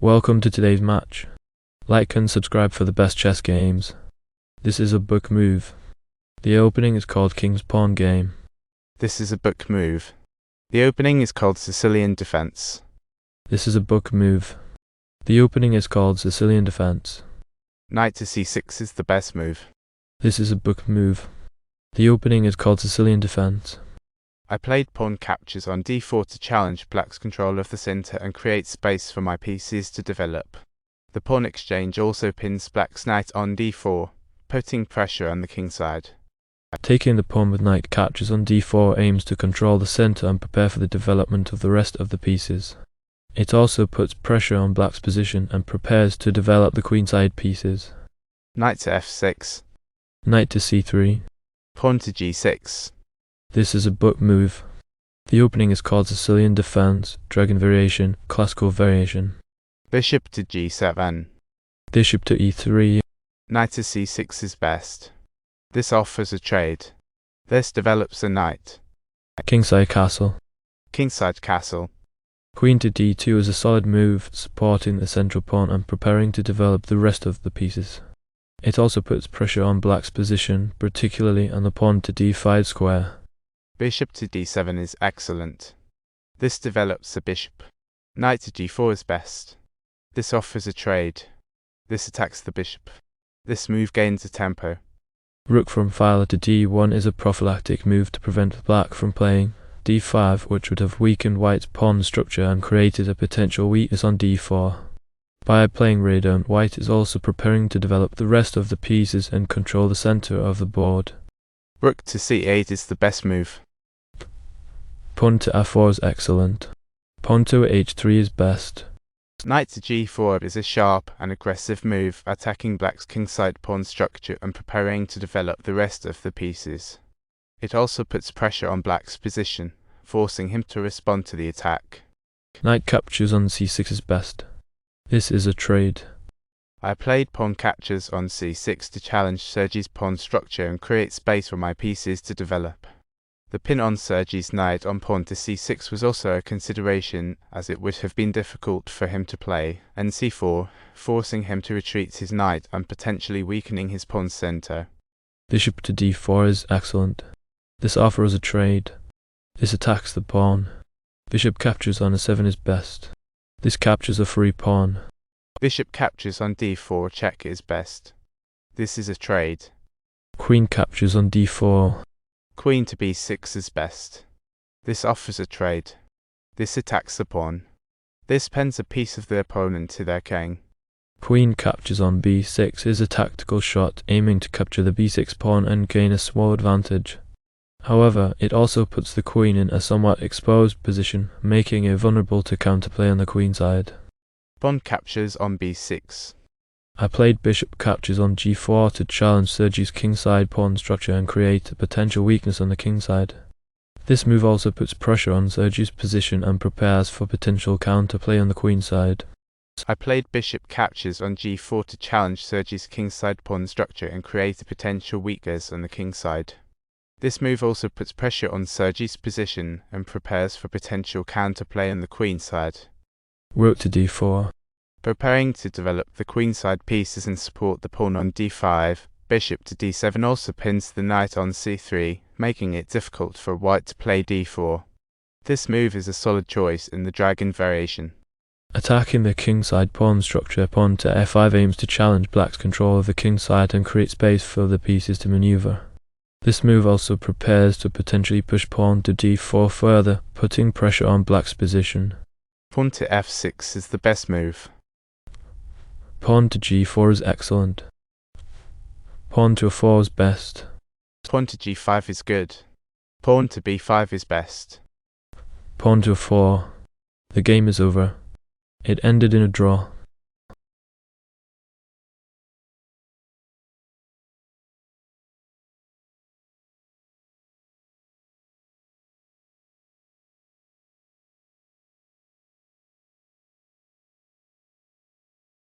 Welcome to today's match. Like and subscribe for the best chess games. This is a book move. The opening is called King's Pawn Game. This is a book move. The opening is called Sicilian Defense. This is a book move. The opening is called Sicilian Defense. Knight to c6 is the best move. This is a book move. The opening is called Sicilian Defense. I played pawn captures on d4 to challenge black's control of the center and create space for my pieces to develop. The pawn exchange also pins black's knight on d4, putting pressure on the king side. Taking the pawn with knight captures on d4 aims to control the center and prepare for the development of the rest of the pieces. It also puts pressure on black's position and prepares to develop the queenside pieces. Knight to f6. Knight to c3. Pawn to g6. This is a book move. The opening is called Sicilian Defense, Dragon Variation, Classical Variation. Bishop to g7. Bishop to e3. Knight to c6 is best. This offers a trade. This develops a knight. Kingside Castle. Kingside castle. Queen to d2 is a solid move, supporting the central pawn and preparing to develop the rest of the pieces. It also puts pressure on black's position, particularly on the pawn to d5 square. Bishop to d7 is excellent. This develops a bishop. Knight to g4 is best. This offers a trade. This attacks the bishop. This move gains a tempo. Rook from file to d1 is a prophylactic move to prevent black from playing d5, which would have weakened white's pawn structure and created a potential weakness on d4. By playing radon, white is also preparing to develop the rest of the pieces and control the center of the board. Rook to c8 is the best move. Pawn to f4 is excellent. Pawn to h3 is best. Knight to g4 is a sharp and aggressive move, attacking black's kingside pawn structure and preparing to develop the rest of the pieces. It also puts pressure on black's position, forcing him to respond to the attack. Knight captures on c6 is best. This is a trade. I played pawn captures on c6 to challenge Sergey's pawn structure and create space for my pieces to develop. The pin on Sergey's knight on pawn to c6 was also a consideration, as it would have been difficult for him to play, and c4, forcing him to retreat his knight and potentially weakening his pawn center. Bishop to d4 is excellent. This offers a trade. This attacks the pawn. Bishop captures on a7 is best. This captures a free pawn. Bishop captures on d4 check is best. This is a trade. Queen captures on d4. Queen to b6 is best. This offers a trade. This attacks the pawn. This pins a piece of the opponent to their king. Queen captures on b6 is a tactical shot aiming to capture the b6 pawn and gain a small advantage. However, it also puts the queen in a somewhat exposed position, making it vulnerable to counterplay on the queen side. Pawn captures on b6. I played bishop captures on g4 to challenge Sergey's kingside pawn structure and create a potential weakness on the king side. This move also puts pressure on Sergey's position and prepares for potential counterplay on the queen side. I played bishop captures on g4 to challenge Sergey's kingside pawn structure and create a potential weakness on the king side. This move also puts pressure on Sergey's position and prepares for potential counterplay on the queen side. Rook to d4. Preparing to develop the queenside pieces and support the pawn on d5, bishop to d7 also pins the knight on c3, making it difficult for white to play d4. This move is a solid choice in the dragon variation. Attacking the kingside pawn structure, pawn to f5 aims to challenge black's control of the kingside and create space for the pieces to maneuver. This move also prepares to potentially push pawn to d4 further, putting pressure on black's position. Pawn to f6 is the best move. Pawn to g4 is excellent. Pawn to a4 is best. Pawn to g5 is good. Pawn to b5 is best. Pawn to a4. The game is over. It ended in a draw.